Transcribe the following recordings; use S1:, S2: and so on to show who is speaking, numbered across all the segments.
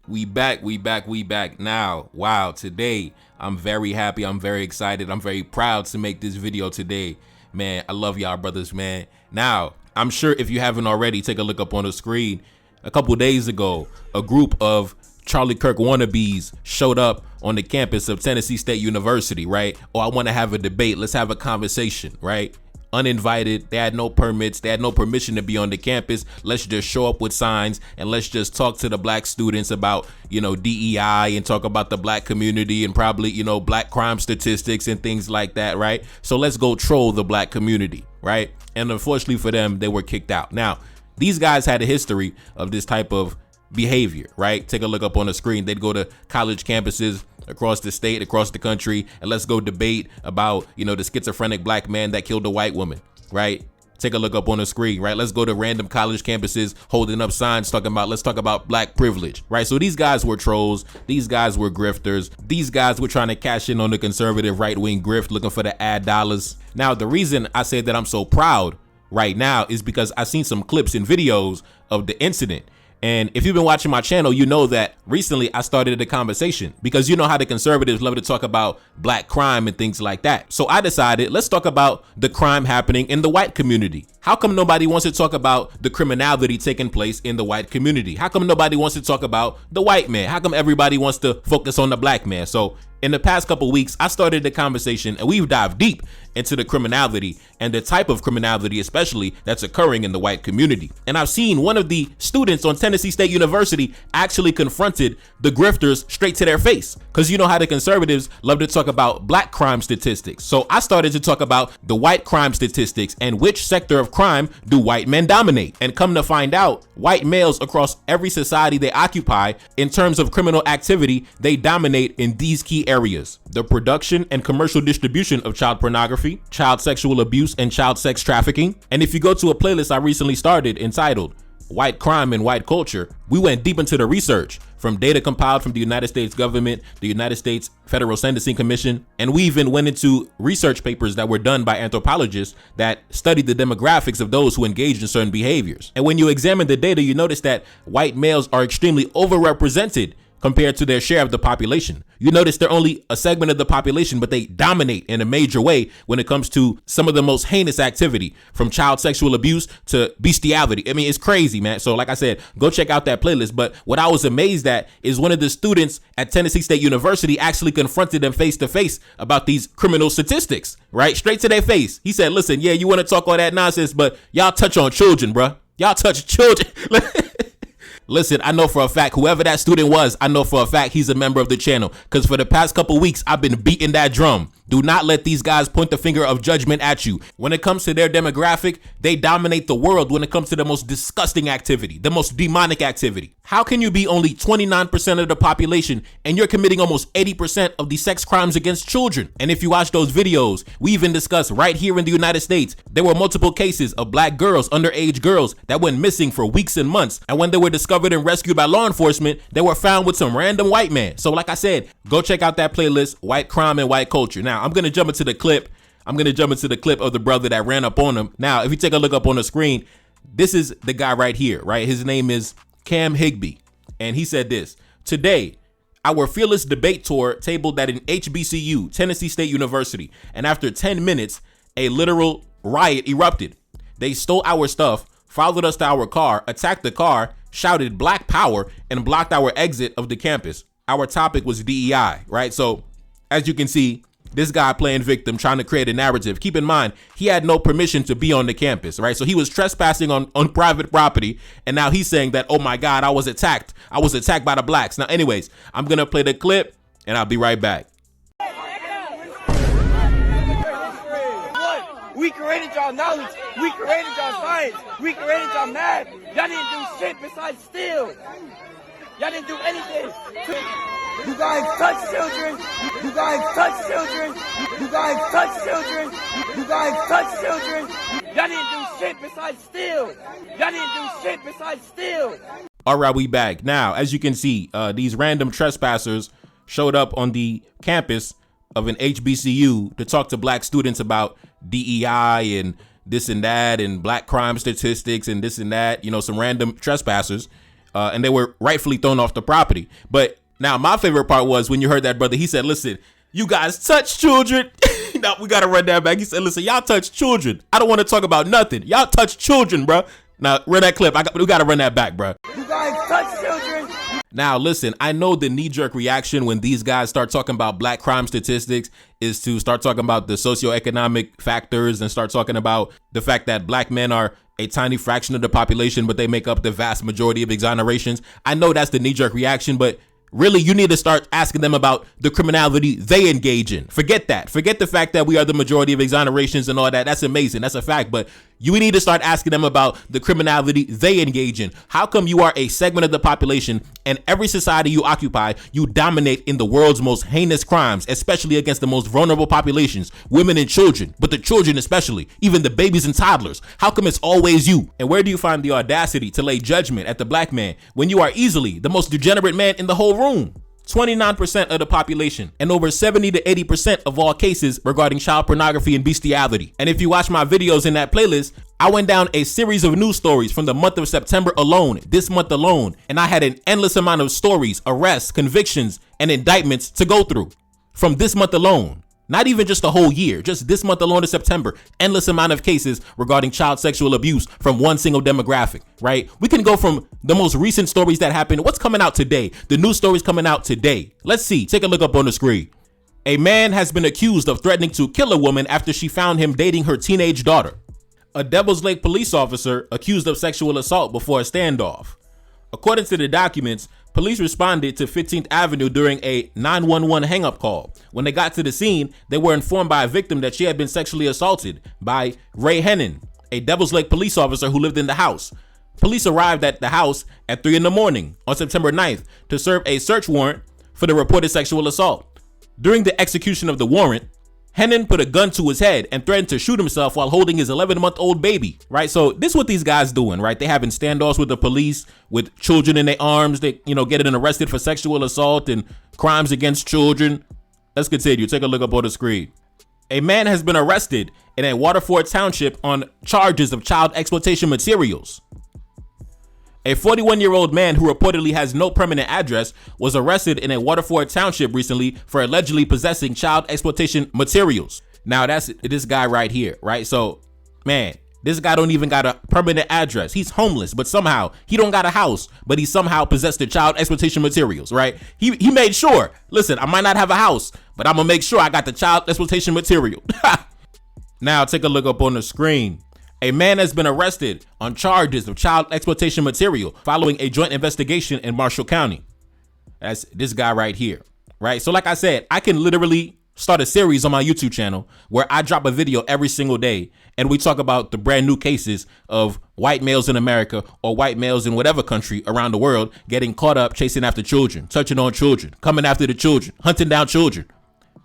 S1: We back now. Wow, today I'm very happy, I'm very excited, I'm very proud to make this video today. Man, I love y'all brothers, man. Now, I'm sure if you haven't already, take a look up on the screen. A couple days ago, a group of Charlie Kirk wannabes showed up on the campus of Tennessee State University, right? Oh, I want to have a debate, let's have a conversation, right? Uninvited, they had no permits, they had no permission to be on the campus. Let's just show up with signs and let's just talk to the black students about, DEI and talk about the black community and probably, black crime statistics and things like that, right? So let's go troll the black community, right? And unfortunately for them, they were kicked out. Now, these guys had a history of this type of behavior, right? Take a look up on the screen. They'd go to college campuses across the state, across the country, and let's go debate about, the schizophrenic black man that killed a white woman, right? Take a look up on the screen, right? Let's go to random college campuses holding up signs talking about, let's talk about black privilege, right? So these guys were trolls. These guys were grifters. These guys were trying to cash in on the conservative right-wing grift, looking for the ad dollars. Now, the reason I say that I'm so proud right now is because I've seen some clips and videos of the incident. And if you've been watching my channel, you know that recently I started a conversation because you know how the conservatives love to talk about black crime and things like that. So I decided, let's talk about the crime happening in the white community. How come nobody wants to talk about the criminality taking place in the white community? How come nobody wants to talk about the white man? How come everybody wants to focus on the black man? So in the past couple weeks, I started the conversation and we've dived deep into the criminality and the type of criminality, especially that's occurring in the white community. And I've seen one of the students on Tennessee State University actually confronted the grifters straight to their face. Because you know how the conservatives love to talk about black crime statistics. So I started to talk about the white crime statistics and which sector of crime do white men dominate. And come to find out, white males across every society they occupy in terms of criminal activity, they dominate in these key areas: the production and commercial distribution of child pornography, child sexual abuse, and child sex trafficking. And if you go to a playlist I recently started entitled White Crime and White Culture, we went deep into the research from data compiled from the United States government, the United States Federal Sentencing Commission, and we even went into research papers that were done by anthropologists that studied the demographics of those who engaged in certain behaviors. And when you examine the data, you notice that white males are extremely overrepresented compared to their share of the population. You notice they're only a segment of the population, but they dominate in a major way when it comes to some of the most heinous activity, from child sexual abuse to bestiality. I mean, it's crazy, man. So like I said, go check out that playlist. But what I was amazed at is one of the students at Tennessee State University actually confronted them face to face about these criminal statistics, right? Straight to their face. He said, listen, yeah, you want to talk all that nonsense, but y'all touch on children, bruh. Y'all touch children. Listen, I know for a fact, whoever that student was, I know for a fact he's a member of the channel, because for the past couple weeks, I've been beating that drum. Do not let these guys point the finger of judgment at you. When it comes to their demographic, they dominate the world when it comes to the most disgusting activity, the most demonic activity. How can you be only 29% of the population and you're committing almost 80% of the sex crimes against children? And if you watch those videos, we even discussed right here in the United States, there were multiple cases of black girls, underage girls, that went missing for weeks and months. And when they were discovered and rescued by law enforcement, they were found with some random white man. So like I said, go check out that playlist, White Crime and White Culture. Now, I'm going to jump into the clip. I'm going to jump into the clip of the brother that ran up on him. Now, if you take a look up on the screen, this is the guy right here, right? His name is Cam Higbee. And he said this: today, our fearless debate tour tabled at an HBCU, Tennessee State University. And after 10 minutes, a literal riot erupted. They stole our stuff, followed us to our car, attacked the car, shouted Black Power, and blocked our exit of the campus. Our topic was DEI, right? So as you can see, this guy playing victim, trying to create a narrative. Keep in mind, he had no permission to be on the campus, right? So he was trespassing on private property. And now he's saying that, oh my God, I was attacked. I was attacked by the blacks. Now, anyways, I'm going to play the clip and I'll be right back.
S2: We created y'all knowledge. We created y'all science. We created y'all math. Y'all didn't do shit besides steal. Y'all didn't do anything. You guys touch children. You guys touch children. You guys touch children. You guys touch children. Y'all didn't do shit besides steal. Y'all didn't do shit besides steal.
S1: All right, we back. Now, as you can see, these random trespassers showed up on the campus of an HBCU to talk to black students about DEI and this and that and black crime statistics and this and that, some random trespassers. and they were rightfully thrown off the property. But now my favorite part was when you heard that brother, he said, listen, you guys touch children. Now we got to run that back. He said, listen, y'all touch children. I don't want to talk about nothing. Y'all touch children, bro. Now run that clip. We got to run that back, bro.
S2: You guys touch children.
S1: Now, listen, I know the knee-jerk reaction when these guys start talking about black crime statistics is to start talking about the socioeconomic factors and start talking about the fact that black men are a tiny fraction of the population, but they make up the vast majority of exonerations. I know that's the knee-jerk reaction, but really, you need to start asking them about the criminality they engage in. Forget that. Forget the fact that we are the majority of exonerations and all that. That's amazing. That's a fact. But you need to start asking them about the criminality they engage in. How come you are a segment of the population and every society you occupy, you dominate in the world's most heinous crimes, especially against the most vulnerable populations, women and children, but the children especially, even the babies and toddlers? How come it's always you? And where do you find the audacity to lay judgment at the black man when you are easily the most degenerate man in the whole room? 29% of the population and over 70 to 80% of all cases regarding child pornography and bestiality. And if you watch my videos in that playlist, I went down a series of news stories from the month of September alone, this month alone, and I had an endless amount of stories, arrests, convictions, and indictments to go through from this month alone. Not even just a whole year, just this month alone in September, endless amount of cases regarding child sexual abuse from one single demographic, right? We can go from the most recent stories that happened. What's coming out today? The news stories coming out today. Let's see. Take a look up on the screen. A man has been accused of threatening to kill a woman after she found him dating her teenage daughter. A Devils Lake police officer accused of sexual assault before a standoff. According to the documents, police responded to 15th Avenue during a 911 hang-up call. When they got to the scene, they were informed by a victim that she had been sexually assaulted by Ray Hennon, a Devils Lake police officer who lived in the house. Police arrived at the house at 3 in the morning on September 9th to serve a search warrant for the reported sexual assault. During the execution of the warrant, Hennon put a gun to his head and threatened to shoot himself while holding his 11-month-old baby, right? So this is what these guys doing, right? They having standoffs with the police with children in their arms. They, getting arrested for sexual assault and crimes against children. Let's continue. Take a look up on the screen. A man has been arrested in a Waterford Township on charges of child exploitation materials. A 41-year-old man who reportedly has no permanent address was arrested in a Waterford Township recently for allegedly possessing child exploitation materials. Now that's this guy right here, right? So, man, this guy don't even got a permanent address. He's homeless, but somehow he don't got a house, but he somehow possessed the child exploitation materials, right? He made sure, listen, I might not have a house, but I'm gonna make sure I got the child exploitation material. Now take a look up on the screen. A man has been arrested on charges of child exploitation material following a joint investigation in Marshall County. That's this guy right here, right? So like I said, I can literally start a series on my YouTube channel where I drop a video every single day and we talk about the brand new cases of white males in America or white males in whatever country around the world getting caught up chasing after children, touching on children, coming after the children, hunting down children.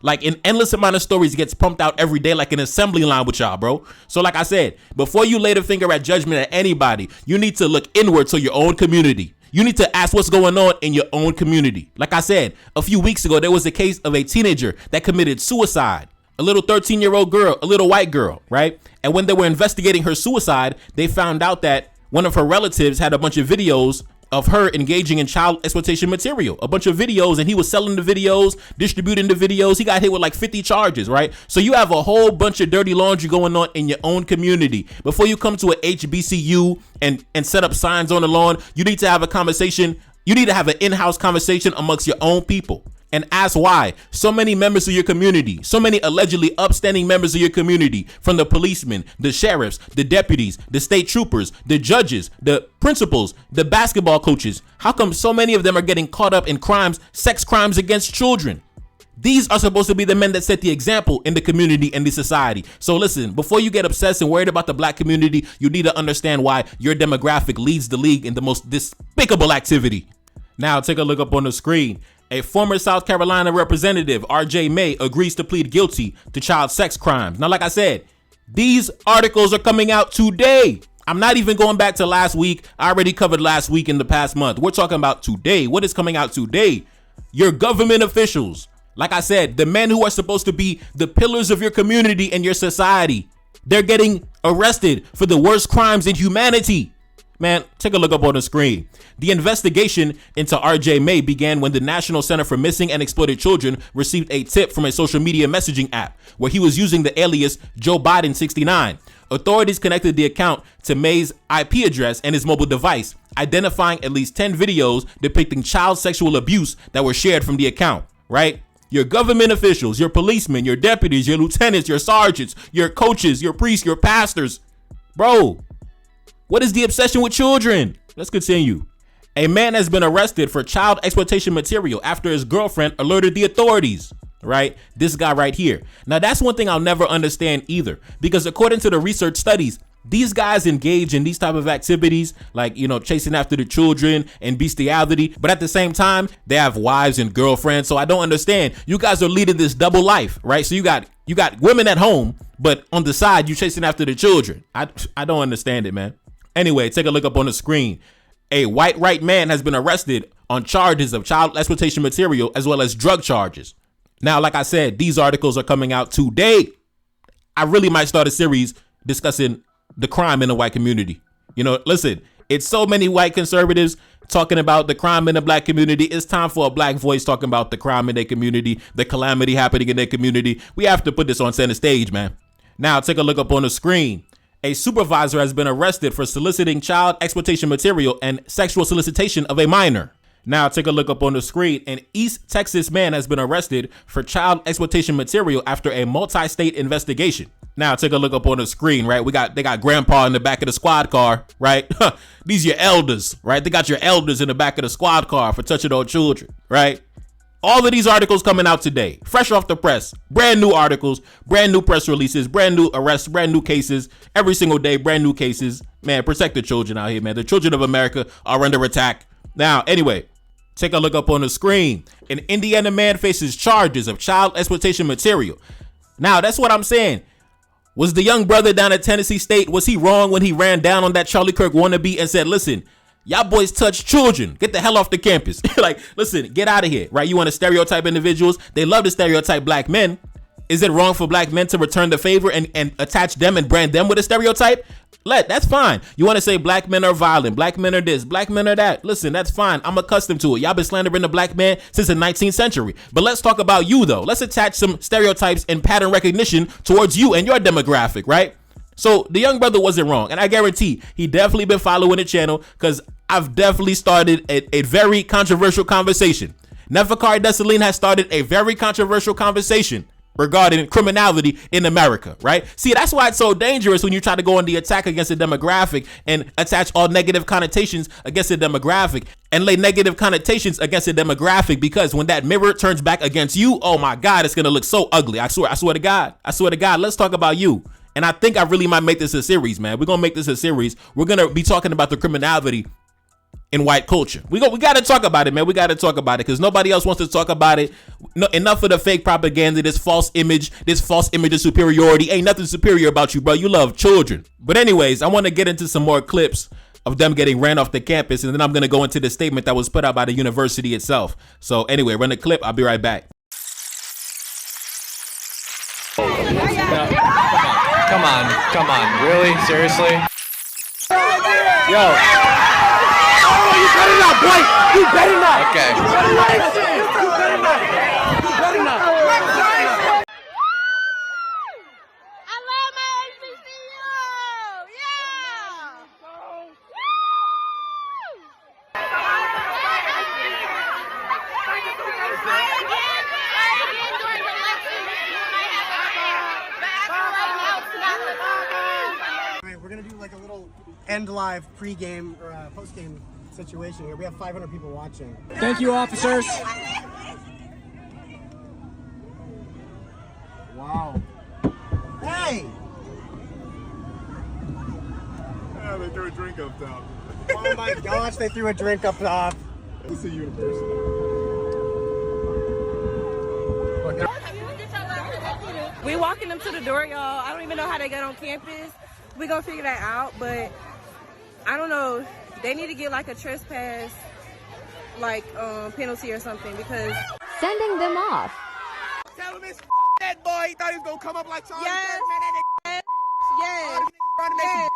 S1: Like an endless amount of stories gets pumped out every day like an assembly line with y'all, bro. So like I said, before you lay the finger at judgment at anybody, you need to look inward to your own community. You need to ask what's going on in your own community. Like I said, a few weeks ago, there was a case of a teenager that committed suicide. A little 13-year-old girl, a little white girl, right? And when they were investigating her suicide, they found out that one of her relatives had a bunch of videos of her engaging in child exploitation material, a bunch of videos, and he was selling the videos, distributing the videos. He got hit with like 50 charges, right? So you have a whole bunch of dirty laundry going on in your own community. Before you come to a HBCU and set up signs on the lawn, you need to have a conversation. You need to have an in-house conversation amongst your own people and ask why so many members of your community, so many allegedly upstanding members of your community, from the policemen, the sheriffs, the deputies, the state troopers, the judges, the principals, the basketball coaches, how come so many of them are getting caught up in crimes, sex crimes against children? These are supposed to be the men that set the example in the community and the society. So listen, before you get obsessed and worried about the black community, you need to understand why your demographic leads the league in the most despicable activity. Now take a look up on the screen. A former South Carolina representative, RJ May, agrees to plead guilty to child sex crimes. Now, like I said, these articles are coming out today. I'm not even going back to last week. I already covered last week in the past month. We're talking about today. What is coming out today? Your government officials, like I said, the men who are supposed to be the pillars of your community and your society, they're getting arrested for the worst crimes in humanity Man, take a look up on the screen. The investigation into RJ May began when the National Center for Missing and Exploited Children received a tip from a social media messaging app where he was using the alias Joe Biden 69. Authorities connected the account to May's IP address and his mobile device, identifying at least 10 videos depicting child sexual abuse that were shared from the account, right? Your government officials, your policemen, your deputies, your lieutenants, your sergeants, your coaches, your priests, your pastors. Bro, what is the obsession with children? Let's continue. A man has been arrested for child exploitation material after his girlfriend alerted the authorities, right? This guy right here. Now, that's one thing I'll never understand either, because according to the research studies, these guys engage in these type of activities like, chasing after the children and bestiality. But at the same time, they have wives and girlfriends. So I don't understand. You guys are leading this double life, right? So you got women at home, but on the side, you chasing after the children. I don't understand it, man. Anyway, take a look up on the screen. A white right man has been arrested on charges of child exploitation material as well as drug charges. Now, like I said, these articles are coming out today. I really might start a series discussing the crime in the white community. Listen, it's so many white conservatives talking about the crime in the black community. It's time for a black voice talking about the crime in their community, the calamity happening in their community. We have to put this on center stage, man. Now, take a look up on the screen. A supervisor has been arrested for soliciting child exploitation material and sexual solicitation of a minor. Now, take a look up on the screen. An East Texas man has been arrested for child exploitation material after a multi-state investigation. Now, take a look up on the screen, right? They got grandpa in the back of the squad car, right? These are your elders, right? They got your elders in the back of the squad car for touching on children, right? All of these articles coming out today, fresh off the press, brand new articles, brand new press releases, brand new arrests, brand new cases, every single day, brand new cases. Man, protect the children out here, man. The children of America are under attack. Now, anyway, take a look up on the screen. An Indiana man faces charges of child exploitation material. Now, that's what I'm saying. Was the young brother down at Tennessee State, was he wrong when he ran down on that Charlie Kirk wannabe and said, listen, y'all boys touch children. Get the hell off the campus. Like, listen, get out of here, right? You want to stereotype individuals? They love to stereotype black men. Is it wrong for black men to return the favor and attach them and brand them with a stereotype? That's fine. You want to say black men are violent, black men are this, black men are that. Listen, that's fine. I'm accustomed to it. Y'all been slandering the black man since the 19th century. But let's talk about you, though. Let's attach some stereotypes and pattern recognition towards you and your demographic, right? So the young brother wasn't wrong. And I guarantee he definitely been following the channel because I've definitely started a very controversial conversation. Neferkari Dessalines has started a very controversial conversation regarding criminality in America, right? See, that's why it's so dangerous when you try to go on the attack against a demographic and attach all negative connotations against a demographic and lay negative connotations against a demographic, because when that mirror turns back against you, oh my God, it's gonna look so ugly. I swear to God, let's talk about you. And I think I really might make this a series, man. We're gonna make this a series. We're gonna be talking about the criminality in white culture. We got to talk about it, man. We got to talk about it because nobody else wants to talk about it. No, enough of the fake propaganda, this false image of superiority. Ain't nothing superior about you, bro. You love children. But anyways, I want to get into some more clips of them getting ran off the campus, and then I'm going to go into the statement that was put out by the university itself. So anyway, run the clip. I'll be right back.
S3: Come on. Really? Seriously? Yo.
S2: You better not, boy! You better not!
S3: Okay.
S2: You better not! You better not! You better not!
S4: I love my HBCU! Yeah!
S5: All right, we're gonna do like a little end live pre-game or post-game situation here. We have 500 people watching.
S6: Thank you, officers.
S5: Wow. Hey!
S7: Yeah, they threw a drink up top.
S5: Oh my gosh, they threw a drink up top.
S7: Let's see you in person.
S8: We walking them to the door, y'all. I don't even know how they got on campus. We gonna figure that out, but I don't know. They need to get like a trespass, penalty or something, because
S4: Sending them off.
S2: Tell him it's that boy. He thought he was gonna come up like Charlie
S8: Yes.
S2: Kirk, man. That nigga.
S8: yes,
S2: All them niggas running, make some bitch ass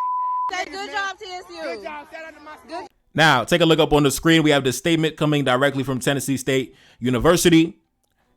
S8: Say good job, TSU.
S2: Good job. Shout out to my school.
S1: Now, take a look up on the screen. We have the statement coming directly from Tennessee State University.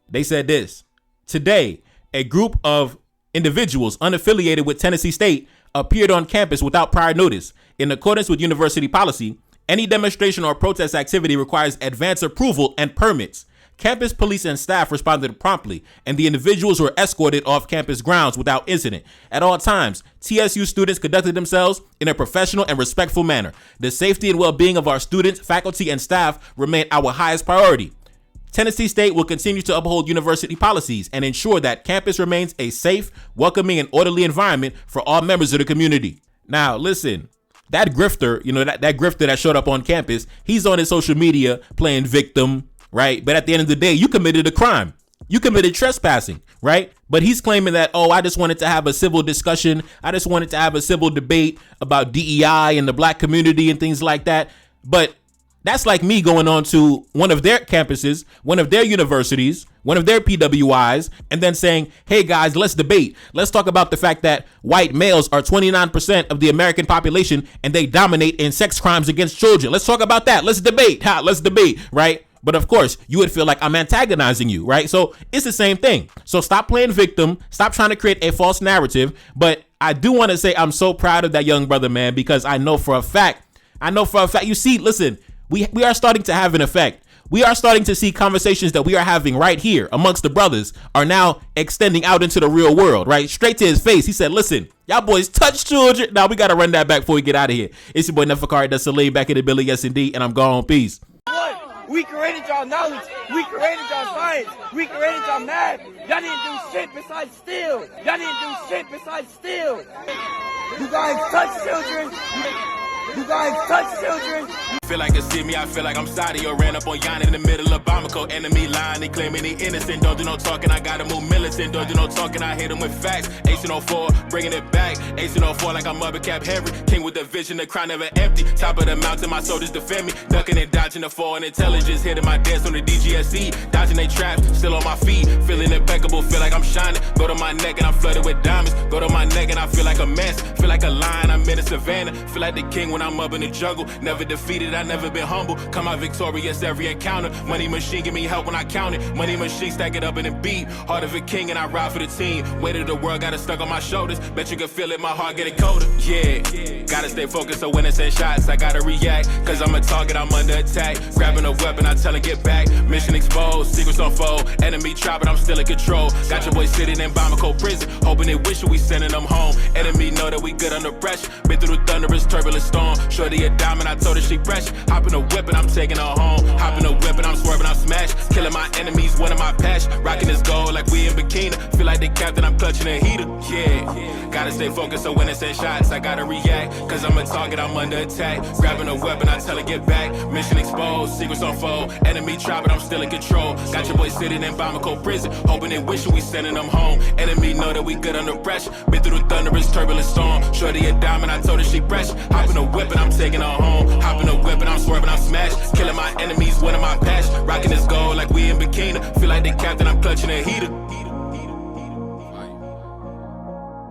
S1: They said this: today, a group of individuals unaffiliated with Tennessee State appeared on campus without prior notice. In accordance with university policy, any demonstration or protest activity requires advance approval and permits. Campus police and staff responded promptly, and the individuals were escorted off campus grounds without incident. At all times, TSU students conducted themselves in a professional and respectful manner. The safety and well-being of our students, faculty, and staff remain our highest priority. Tennessee State will continue to uphold university policies and ensure that campus remains a safe, welcoming, and orderly environment for all members of the community. Now, listen, that grifter, that grifter that showed up on campus, he's on his social media playing victim, right? But at the end of the day, you committed a crime. You committed trespassing, right? But he's claiming that, oh, I just wanted to have a civil discussion. I just wanted to have a civil debate about DEI and the black community and things like that. But that's like me going on to one of their campuses, one of their universities, one of their PWIs, and then saying, hey guys, let's debate. Let's talk about the fact that white males are 29% of the American population and they dominate in sex crimes against children. Let's talk about that. Let's debate. Let's debate, right? But of course, you would feel like I'm antagonizing you, right? So it's the same thing. So stop playing victim. Stop trying to create a false narrative. But I do want to say I'm so proud of that young brother, man, because I know for a fact, you see, listen, we are starting to have an effect. We are starting to see conversations that we are having right here amongst the brothers are now extending out into the real world, right? Straight to his face. He said, listen, y'all boys touch children. Now we got to run that back before we get out of here. It's your boy Nefakari Desalegn back in the Billy, yes indeed, and I'm gone. Peace.
S2: We created y'all knowledge. We created y'all science. We created y'all math. Y'all didn't do shit besides steal. Y'all didn't do shit besides steal. You guys touch children. You guys touch children.
S1: Feel like it's see me, I feel like I'm Saudi or ran up on Yan in the middle of Bamako. Enemy line, they claiming they innocent. Don't do no talking, I gotta move militant. Don't do no talking, I hit them with facts. 1804, bringing it back. 1804 like I'm Mother Cap Henry. King with the vision, the crown never empty. Top of the mountain, my soldiers defend me. Ducking and dodging the foreign intelligence. Hitting my dance on the DGSE. Dodging they traps, still on my feet. Feeling impeccable, feel like I'm shining. Go to my neck and I'm flooded with diamonds. Go to my neck and I feel like a mess. Feel like a lion, I'm in the savannah. Feel like the king when I'm up in the jungle. Never defeated, I never been humble. Come out victorious every encounter. Money machine give me help when I count it. Money machine stack it up in a beat. Heart of a king and I ride for the team. Weight of the world got it stuck on my shoulders. Bet you can feel it, my heart getting colder. Yeah, gotta stay focused so when it's in shots I gotta react. Cause I'm a target, I'm under attack. Grabbing a weapon, I tell her get back. Mission exposed, secrets unfold. Enemy try but I'm still in control. Got your boy sitting in Bamako prison. Hoping they wish we sending them home. Enemy know that we good under pressure. Been through the thunderous turbulent storm. Shorty a diamond, I told her she fresh. Hop in a whip and I'm taking her home. Hop in a whip and I'm swerving, I'm smashed. Killing my enemies, one of my passion. Rocking this gold like we in bikini. Feel like the captain, I'm clutching a heater. Yeah, gotta stay focused so when it's in shots I gotta react. Cause I'm a target, I'm under attack. Grabbing a weapon, I tell her get back. Mission exposed, secrets unfold. Enemy try but I'm still in control. Got your boy sitting in Bamako prison. Hoping they wish we sending them home. Enemy know that we good under pressure. Been through the thunderous turbulent storm. Shorty a diamond, I told her she fresh. Hop in a whip and I'm taking her home. Hop in a whip and I'm swerving, I'm smashed. Killing my enemies, one of my passion. Rocking this gold like we in bikini. Feel like the captain, I'm clutching a heater.